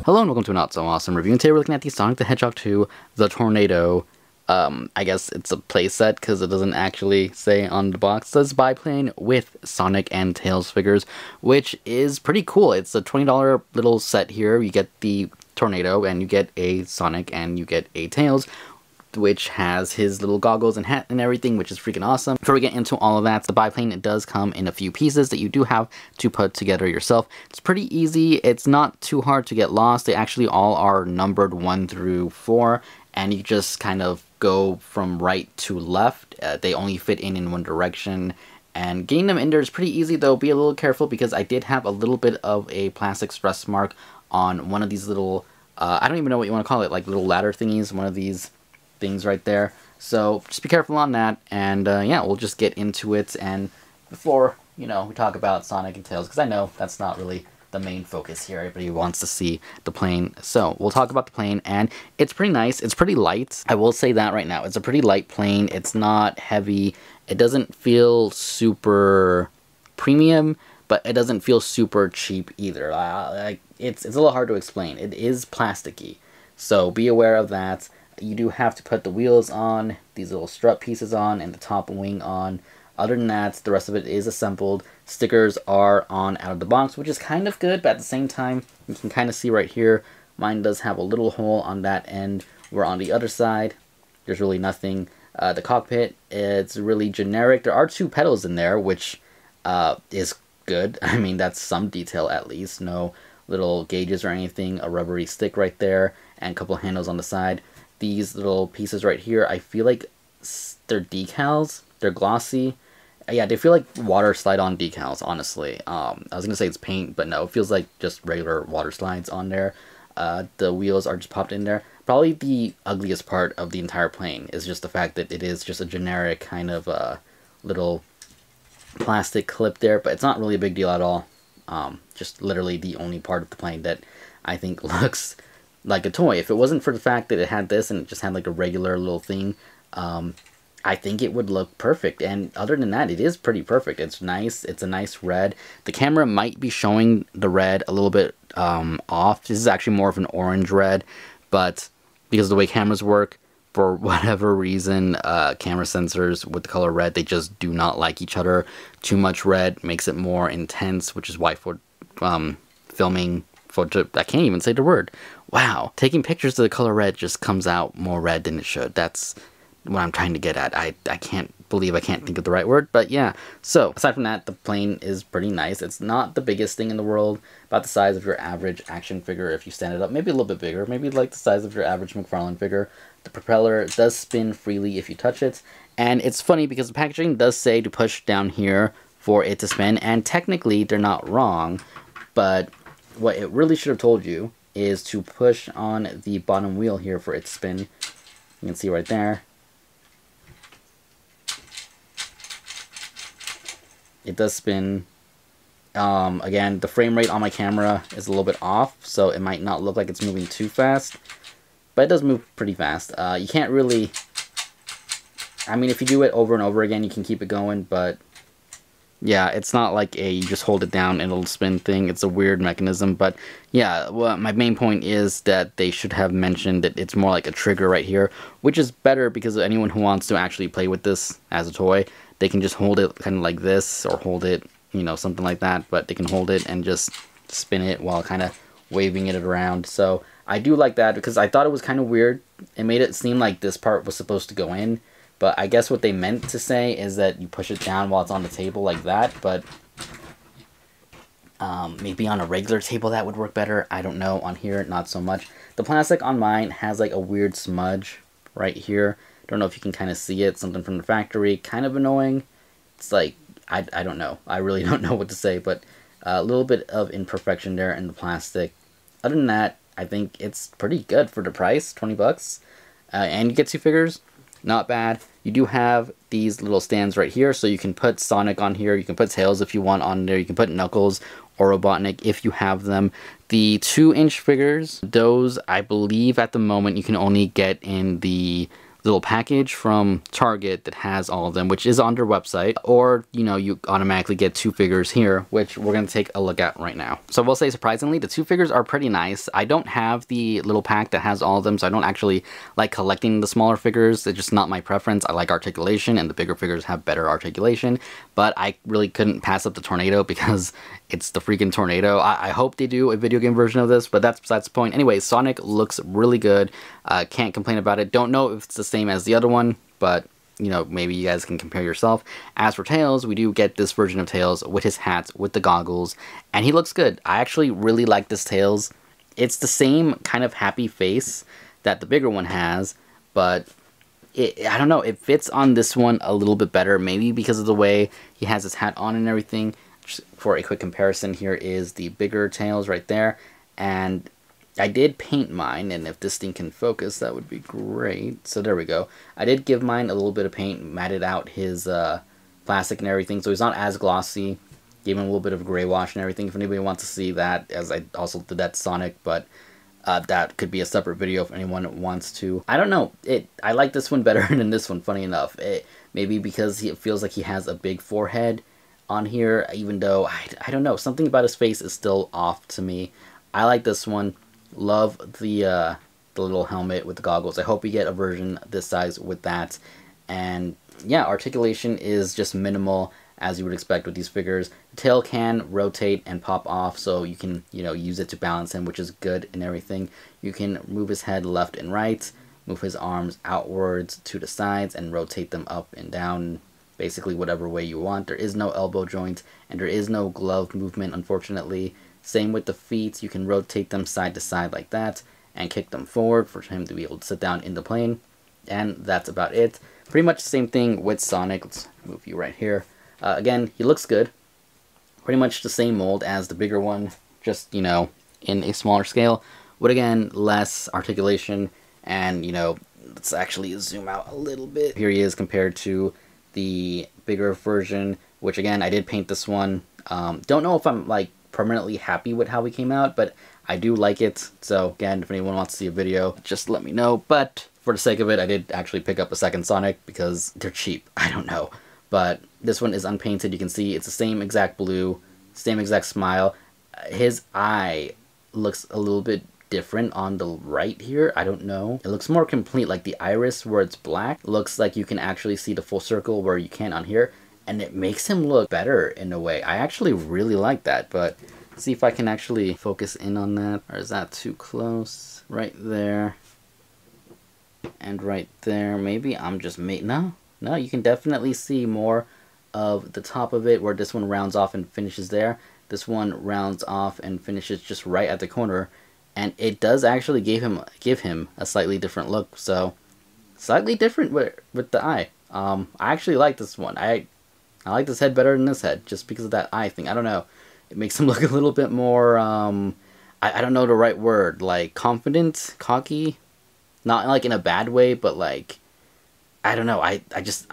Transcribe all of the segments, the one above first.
Hello and welcome to a Not So Awesome review, and today we're looking at the Sonic the Hedgehog 2, The Tornado. I guess it's a playset because it doesn't actually say on the box. It says biplane with Sonic and Tails figures, which is pretty cool. It's a $20 little set here. You get the Tornado, and you get a Sonic, and you get a Tails, which has his little goggles and hat and everything, which is freaking awesome. Before we get into all of that, the biplane, it does come in a few pieces that you do have to put together yourself. It's pretty easy. It's not too hard to get lost. They actually all are numbered 1 through 4, and you just kind of go from right to left. They only fit in one direction, and getting them in there is pretty easy, though. Be a little careful because I did have a little bit of a plastic stress mark on one of these little, I don't even know what you want to call it, like little ladder thingies, one of these things right there. So just be careful on that, and yeah, we'll just get into it. And before, we talk about Sonic and Tails, because I know that's not really the main focus here. Everybody wants to see the plane. So we'll talk about the plane, and it's pretty nice. It's pretty light. I will say that right now. It's a pretty light plane. It's not heavy. It doesn't feel super premium, but it doesn't feel super cheap either. It's a little hard to explain. It is plasticky, so be aware of that. You do have to put the wheels on, these little strut pieces on, and the top wing on. Other than that, the rest of it is assembled. Stickers are on out of the box, which is kind of good, but at the same time, you can kind of see right here, mine does have a little hole on that end, where on the other side, there's really nothing. The cockpit, it's really generic. There are 2 pedals in there, which is good. I mean, that's some detail at least. No little gauges or anything. A rubbery stick right there, and a couple handles on the side. These little pieces right here, I feel like they're decals. They're glossy. Yeah, they feel like water slide-on decals, honestly. I was going to say it's paint, but no, it feels like just regular water slides on there. The wheels are just popped in there. Probably the ugliest part of the entire plane is just the fact that it is just a generic kind of little plastic clip there, but it's not really a big deal at all. Just literally the only part of the plane that I think looks like a toy. If it wasn't for the fact that it had this and it just had like a regular little thing, I think it would look perfect. And other than that, it is pretty perfect. It's nice. It's a nice red. The camera might be showing the red a little bit off. This is actually more of an orange red, but because of the way cameras work, for whatever reason, camera sensors with the color red, they just do not like each other. Too much red makes it more intense, which is why for filming, I can't even say the word. Wow. Taking pictures of the color red just comes out more red than it should. That's what I'm trying to get at. I can't believe I can't think of the right word, but yeah. So, aside from that, the plane is pretty nice. It's not the biggest thing in the world, about the size of your average action figure if you stand it up. Maybe a little bit bigger, maybe like the size of your average McFarlane figure. The propeller does spin freely if you touch it, and it's funny because the packaging does say to push down here for it to spin, and technically they're not wrong, but what it really should have told you is to push on the bottom wheel here for it to spin. You can see right there. It does spin. Again, the frame rate on my camera is a little bit off, so it might not look like it's moving too fast, but it does move pretty fast. You can't really, I mean, if you do it over and over again, you can keep it going, but yeah, it's not like you just hold it down and it'll spin thing. It's a weird mechanism, but yeah, well, my main point is that they should have mentioned that it's more like a trigger right here, which is better because anyone who wants to actually play with this as a toy, they can just hold it kind of like this, or hold it, something like that, but they can hold it and just spin it while kind of waving it around. So I do like that because I thought it was kind of weird. It made it seem like this part was supposed to go in, but I guess what they meant to say is that you push it down while it's on the table like that, but maybe on a regular table that would work better. I don't know. On here, not so much. The plastic on mine has like a weird smudge right here. Don't know if you can kind of see it. Something from the factory. Kind of annoying. It's like, I don't know. I really don't know what to say, but a little bit of imperfection there in the plastic. Other than that, I think it's pretty good for the price, 20 bucks. And you get 2 figures. Not bad. You do have these little stands right here, so you can put Sonic on here. You can put Tails if you want on there. You can put Knuckles or Robotnik if you have them. The 2-inch figures, those I believe at the moment you can only get in the little package from Target that has all of them, which is on their website, or, you know, you automatically get 2 figures here, which we're going to take a look at right now. So I will say, surprisingly, the 2 figures are pretty nice. I don't have the little pack that has all of them, so I don't actually like collecting the smaller figures. It's just not my preference. I like articulation, and the bigger figures have better articulation, but I really couldn't pass up the Tornado because it's the freaking Tornado. I hope they do a video game version of this, but that's besides the point. Anyway, Sonic looks really good. Can't complain about it. Don't know if it's the same as the other one, but, you know, maybe you guys can compare yourself. As for Tails, we do get this version of Tails with his hat, with the goggles, and he looks good. I actually really like this Tails. It's the same kind of happy face that the bigger one has, but I don't know, it fits on this one a little bit better, maybe because of the way he has his hat on and everything. Just for a quick comparison, here is the bigger Tails right there, and I did paint mine, and if this thing can focus, that would be great. So there we go. I did give mine a little bit of paint, matted out his plastic and everything, so he's not as glossy. Gave him a little bit of gray wash and everything, if anybody wants to see that, as I also did that Sonic, but that could be a separate video if anyone wants to. I don't know. I like this one better than this one, funny enough. Maybe because it feels like he has a big forehead on here, even though, I don't know, something about his face is still off to me. I like this one. Love the little helmet with the goggles. I hope we get a version this size with that. And yeah, articulation is just minimal, as you would expect with these figures. The tail can rotate and pop off, so you can, you know, use it to balance him, which is good and everything. You can move his head left and right, move his arms outwards to the sides, and rotate them up and down, basically whatever way you want. There is no elbow joint, and there is no glove movement, unfortunately. Same with the feet. You can rotate them side to side like that, and kick them forward for him to be able to sit down in the plane. And that's about it. Pretty much the same thing with Sonic. Let's move you right here. Again, he looks good. Pretty much the same mold as the bigger one, just, you know, in a smaller scale. With, again, less articulation. And, you know, let's actually zoom out a little bit. Here he is compared to the bigger version, which, again, I did paint this one. Don't know if I'm, like, permanently happy with how he came out, but I do like it. So, again, if anyone wants to see a video, just let me know. But for the sake of it, I did actually pick up a second Sonic because they're cheap. I don't know. But this one is unpainted. You can see it's the same exact blue, same exact smile. His eye looks a little bit different on the right here. I don't know. It looks more complete, like the iris where it's black. Looks like you can actually see the full circle where you can't on here. And it makes him look better in a way. I actually really like that, but let's see if I can actually focus in on that. Or is that too close? Right there. And right there. Maybe I'm just No, you can definitely see more of the top of it, where this one rounds off and finishes there. This one rounds off and finishes just right at the corner, and it does actually give him a slightly different look. So slightly different with the eye. I actually like this one. I like this head better than this head, just because of that eye thing. I don't know. It makes him look a little bit more, I don't know the right word, like confident, cocky. Not like in a bad way, but like, I don't know, I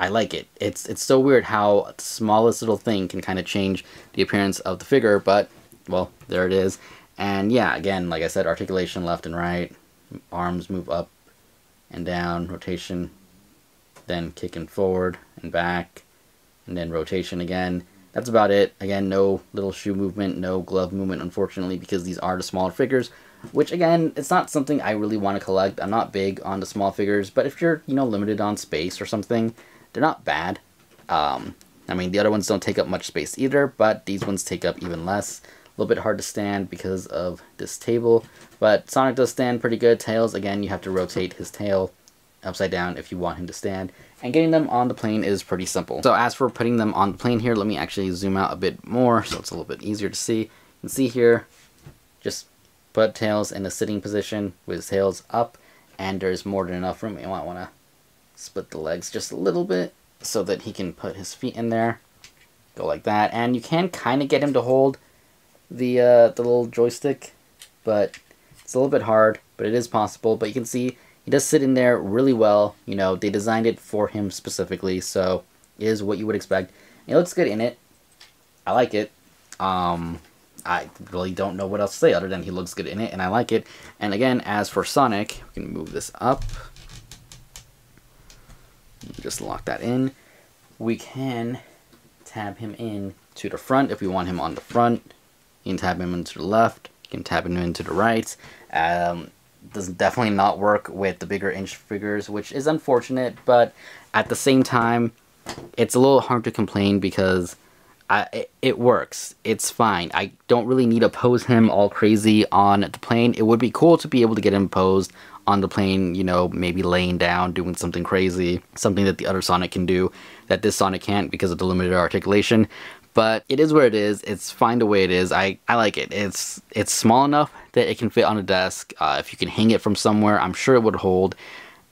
like it. It's so weird how the smallest little thing can kind of change the appearance of the figure, but, well, there it is. And yeah, again, like I said, articulation left and right, arms move up and down, rotation, then kicking forward and back, and then rotation again. That's about it. Again, no little shoe movement, no glove movement, unfortunately, because these are the smaller figures. Which, again, it's not something I really want to collect. I'm not big on the small figures, but if you're, you know, limited on space or something, they're not bad. I mean, the other ones don't take up much space either, but these ones take up even less. A little bit hard to stand because of this table, but Sonic does stand pretty good. Tails, again, you have to rotate his tail upside down if you want him to stand. And getting them on the plane is pretty simple. So as for putting them on the plane here, let me actually zoom out a bit more so it's a little bit easier to see. You can see here, just put Tails in a sitting position with his tails up, and there's more than enough room. You might want to split the legs just a little bit so that he can put his feet in there. Go like that, and you can kind of get him to hold the little joystick, but it's a little bit hard, but it is possible. But you can see he does sit in there really well. You know, they designed it for him specifically, so it is what you would expect. It looks good in it. I like it. I really don't know what else to say other than he looks good in it, and I like it. And again, as for Sonic, we can move this up. Just lock that in. We can tab him in to the front if we want him on the front. You can tab him into the left. You can tab him into the right. Does definitely not work with the bigger inch figures, which is unfortunate, but at the same time, it's a little hard to complain because it works. It's fine. I don't really need to pose him all crazy on the plane. It would be cool to be able to get him posed on the plane, you know, maybe laying down, doing something crazy, something that the other Sonic can do that this Sonic can't because of the limited articulation. But it is what it is. It's fine the way it is. I like it. It's small enough that it can fit on a desk. If you can hang it from somewhere, I'm sure it would hold.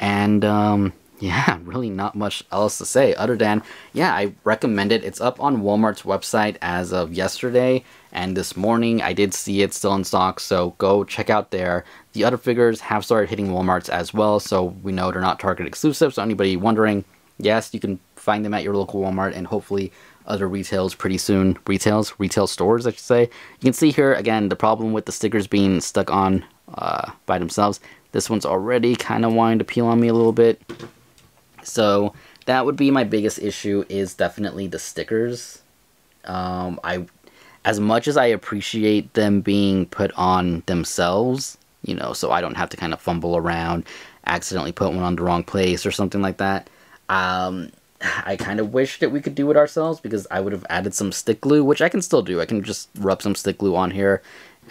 And yeah, really not much else to say other than, yeah, I recommend it. It's up on Walmart's website as of yesterday, and this morning I did see it still in stock, so go check out there. The other figures have started hitting Walmart's as well, so we know they're not Target exclusive, so anybody wondering, yes, you can find them at your local Walmart and hopefully other retails pretty soon. Retail stores, I should say. You can see here, again, the problem with the stickers being stuck on by themselves. This one's already kind of wanting to peel on me a little bit. So that would be my biggest issue, is definitely the stickers. As much as I appreciate them being put on themselves, you know, so I don't have to kind of fumble around, accidentally put one on the wrong place or something like that. I kind of wish that we could do it ourselves, because I would have added some stick glue, which I can still do. I can just rub some stick glue on here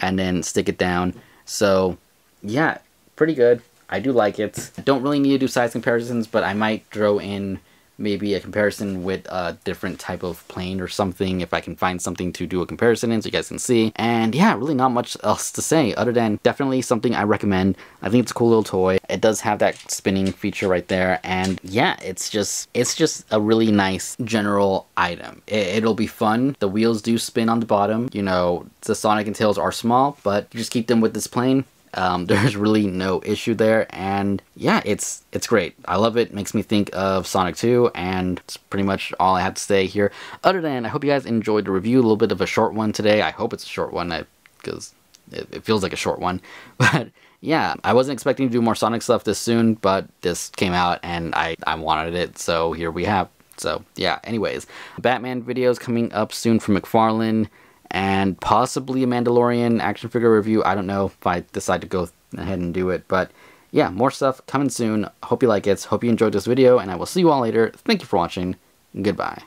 and then stick it down. So yeah, pretty good. I do like it. I don't really need to do size comparisons, but I might throw in maybe a comparison with a different type of plane or something if I can find something to do a comparison in so you guys can see. And yeah, really not much else to say other than definitely something I recommend. I think it's a cool little toy. It does have that spinning feature right there, and yeah, it's just a really nice general item. It'll be fun. The wheels do spin on the bottom. You know, the Sonic and Tails are small, but you just keep them with this plane. There's really no issue there, and yeah, it's great. I love it. Makes me think of Sonic 2, and it's pretty much all I have to say here. Other than, I hope you guys enjoyed the review. A little bit of a short one today. I hope it's a short one, because it feels like a short one. But yeah, I wasn't expecting to do more Sonic stuff this soon, but this came out, and I wanted it, so here we have. So yeah, anyways, Batman videos coming up soon from McFarlane, and possibly a Mandalorian action figure review. I don't know if I decide to go ahead and do it, but yeah, more stuff coming soon. Hope you like it. Hope you enjoyed this video, and I will see you all later. Thank you for watching. Goodbye.